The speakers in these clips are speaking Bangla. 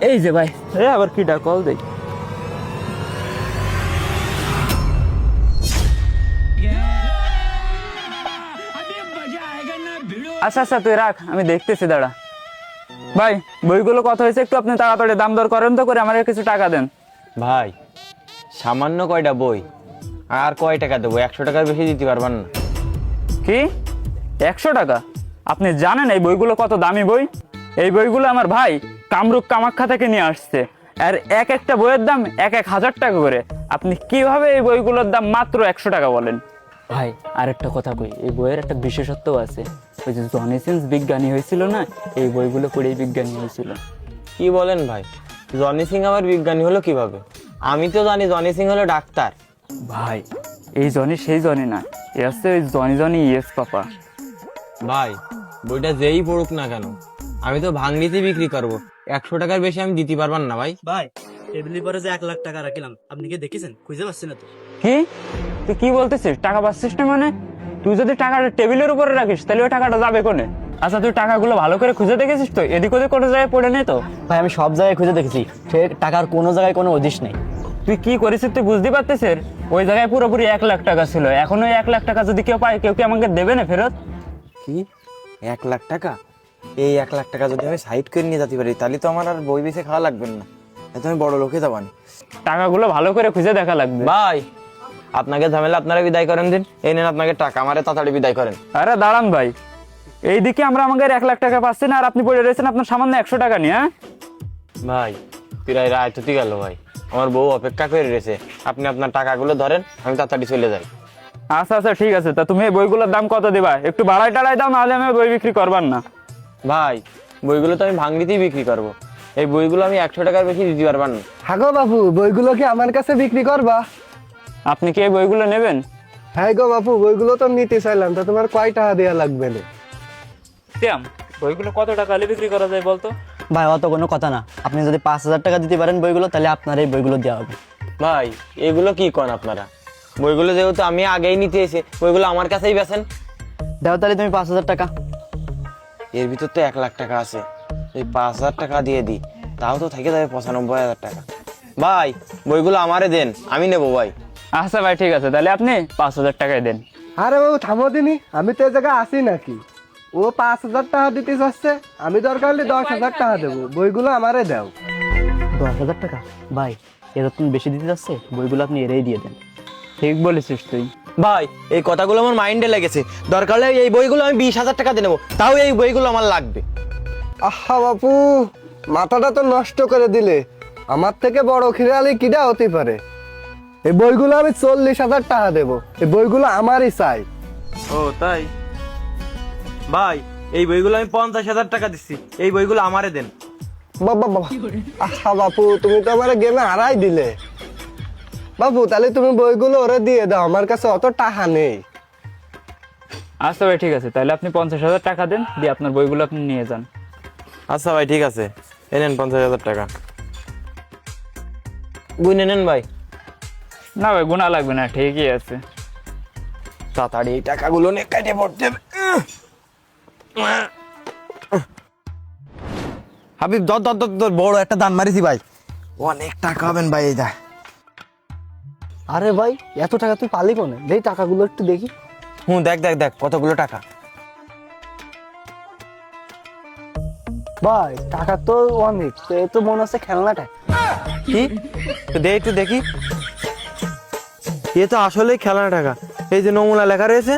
এই যে ভাই, আবার কিটা কল দেই। আচ্ছা আচ্ছা তুই রাখ, আমি দেখতেছি, দাঁড়া। ভাই বইগুলো কত হয়েছে একটু আপনি তাড়াতাড়ি দাম দর করেন তো, করে আমার কিছু টাকা দেন। ভাই সামান্য কয়টা বই, আর কয় টাকা দেবো? 100 টাকার বেশি দিতে পারবেন না। কি 100 টাকা? আপনি জানেন এই বইগুলো কত দামি বই? এই বইগুলো আমার ভাই কামরূপ কামাখ্যা থেকে নিয়ে আসছে, আর এক একটা বইয়ের দাম 1,000 টাকা করে। আপনি কিভাবে এই বইগুলোর দাম মাত্র 100 টাকা বলেন? ভাই আরেকটা কথা কই, এই বইয়ের একটা বিশেষত্ব আছে। ওই যে জনি সিন্স বিজ্ঞানী হয়েছিল না, এই বইগুলো পড়েই বিজ্ঞানী হয়েছিল। কি বলেন ভাই? জনি সিং আবার বিজ্ঞানী হলো কিভাবে? আমি তো জানি জনি সিং হলো ডাক্তার। ভাই এই জনি সেই জনি না, এ আছে ওই জনি জনি ইয়েস পাপা। ভাই বইটা যেই পড়ুক না কেন, আমি তো ভাঙড়িতে বিক্রি করবো। 100 টাকার বেশি আমি দিতে পারবেন না ভাই। ভাই টেবিলের পরে যে 1,00,000 টাকা রাখিলাম, আপনি কি দেখেছেন? খুঁজে পাচ্ছেন না তো? কি তুই কি বলতেছিস? টাকা পাচ্ছিস না মানে? তুই যদি টাকাটা টেবিলের উপরে রাখিস তাহলে ওই টাকাটা যাবে কোনে? আচ্ছা তুই টাকাগুলো ভালো করে খুঁজে দেখেছিস তো? এদিক ওদিক কোনো জায়গায় পড়ে নেই তো? ভাই আমি সব জায়গায় খুঁজে দেখেছি, সে টাকার কোনো জায়গায় কোনো হদিশ নেই। তুই কি করেছিস তুই বুঝতে পারতেছিস? ওই জায়গায় পুরোপুরি 1,00,000 টাকা ছিল। এখন ওই 1,00,000 টাকা যদি কেউ পায়, কেউ কি আমাকে দেবে না ফেরত? কি 1 লাখ টাকা? এই 1 লাখ টাকা যদি আমি সাইড করে নিয়ে যেতে পারি, তাহলে তো আমার আর বই বেচে খাওয়া লাগবে না, এত আমি বড় লোকে যাবানি। টাকাগুলো ভালো করে খুঁজে দেখা লাগবে। ভাই আপনাকে ঝামেলা, আপনারা বিদায় করেন দিন। এই নেন আপনাকে টাকা, আমারে তাড়াতাড়ি বিদায় করেন। আরে দাঁড়ান ভাই, এইদিকে আমরা আমাদের 1,00,000 টাকা পাচ্ছি না, আর আপনি পড়ে রয়েছেন আপনার সামান্য 100 টাকা নিয়ে। হ্যাঁ ভাই প্রায় রাত হতে গেল ভাই, আমার বউ অপেক্ষা করে রয়েছে। আপনি আপনার টাকাগুলো ধরেন, আমি তাড়াতাড়ি চলে যাই। আচ্ছা আচ্ছা ঠিক আছে, তা তুমি এই বইগুলোর দাম কত দিবা? একটু বাড়াই টাড়াই দাও, নাহলে আমি বই বিক্রি করবার না। ভাই বইগুলো তো আমি ভাঙড়িতেই বিক্রি করবো, এই বইগুলো আমি 100 টাকার বেশি দিতে পারবেন না। হাগো বাপু, বইগুলো কি আমার কাছে বিক্রি করবা? আপনি কি এই বইগুলো নেবেন? হ্যাঁ গো বাপু, বইগুলো তো নিতে চাইলাম, তা তোমার কয় টাকা দেওয়া লাগবে না? বইগুলো কত টাকা হলে বিক্রি করা যায় বলতো? ভাই অত কোনো কথা না, আপনি যদি 5,000 টাকা দিতে পারেন বইগুলো, তাহলে আপনার এই বইগুলো দেওয়া হবে। ভাই এগুলো কি করেন আপনারা? বইগুলো যেহেতু আমি আগেই নিতে এসে, বইগুলো আমার কাছেই বেচেন। দাও তাহলে তুমি 5,000 টাকা। এর ভিতর তো 1 লাখ টাকা আছে, এই 5,000 টাকা দিয়ে দিই, তাও তো থেকে যাবে 95,000 টাকা। ভাই বইগুলো আমারে দেন, আমি নেবো ভাই। আচ্ছা ভাই ঠিক আছে, তাহলে আপনি 5,000 টাকায় দেন। আরে বাবু থামো দিনি, আমি তো এই জায়গায় আসি নাকি? ও 5,000 টাকা দিতে চাচ্ছে, আমি দরকার হলে 10,000 টাকা দেবো, বইগুলো আমারে দাও। 10,000 টাকা? ভাই এটা তুমি বেশি দিতে যাচ্ছে, বইগুলো আপনি এরেই দিয়ে দেন। ঠিক বলেছিস তুই। ভাই এই কথাগুলো আমার মাইন্ডে লেগেছে, দরকার হলে এই বইগুলো আমি 20,000 টাকা দিয়ে নেবো, তাও এই বইগুলো আমার লাগবে। আহা বাপু, মাথাটা তো নষ্ট করে দিলে। আমার থেকে বড় খিরালি কিডা হতে পারে? এই বইগুলো আমি 40,000 টাকা দেবো, এই বইগুলো আমারই চাই। ও তাই? ভাই এই বইগুলো আমি 50,000 টাকা দিচ্ছি, এই বইগুলো আমারে দেন। বাবা বাবা, আহা বাপু, তুমি তো আমার গেমে হারাই দিলে। বাবু তাহলে তুমি বইগুলো ওরে দিয়ে দাও, আমার কাছে অত টাকা নেই। আচ্ছা ভাই ঠিক আছে, তাহলে আপনি 50,000 টাকা দেন, দিয়ে আপনার বইগুলো আপনি নিয়ে যান। আচ্ছা ভাই ঠিক আছে, এই নেন 50,000 টাকা। গুনে নেন ভাই। না ভাই গুণা লাগবে না, ঠিকই আছে। তাড়াতাড়ি এই টাকাগুলো নিয়ে কেটে পড়তে হবে। হাবিব দর দর দর দর, বড় একটা দান মারিছি ভাই, অনেক টাকা হবেন ভাই। এই যা। আরে ভাই এত টাকা তুই পালি কোনে? এই টাকাগুলো একটু দেখি। দেখ দেখ দেখ কতগুলো টাকা। ভাই টাকা তো অনেক, তো এ তো মনে হচ্ছে খেলনাটা। কি? তো দে একটু দেখি। এ তো আসলেই খেলার টাকা, এই যে নমুনা লেখা রয়েছে।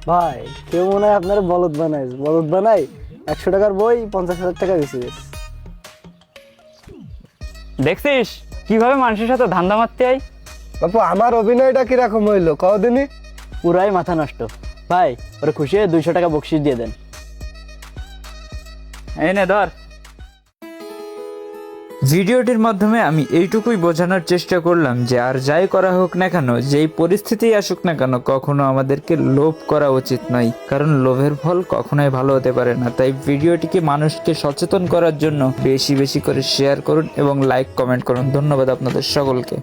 ভাই কেউ মনে হয় আপনার বলদ বানায়, বলদ বানাই 100 টাকার বই 50,000 টাকা বেশি। দেখছিস কিভাবে মানুষের সাথে ধান্দা মারতে হয়? বাপু আমার অভিনয়টা কিরকম হইলো কদিনই? পুরাই মাথা নষ্ট। ভাই ওরা খুশি হয়ে 200 টাকা বকশিস দিয়ে দেন। এই নে ধর। ভিডিওটির মাধ্যমে আমি এইটুকুই বোঝানোর চেষ্টা করলাম যে আর যাই করা হোক না কেন, যেই পরিস্থিতি আসুক না কেন, কখনো আমাদেরকে লোভ করা উচিত নয়, কারণ লোভের ফল কখনোই ভালো হতে পারে না। তাই ভিডিওটিকে মানুষকে সচেতন করার জন্য বেশি বেশি করে শেয়ার করুন এবং লাইক কমেন্ট করুন। ধন্যবাদ আপনাদের সকলকে।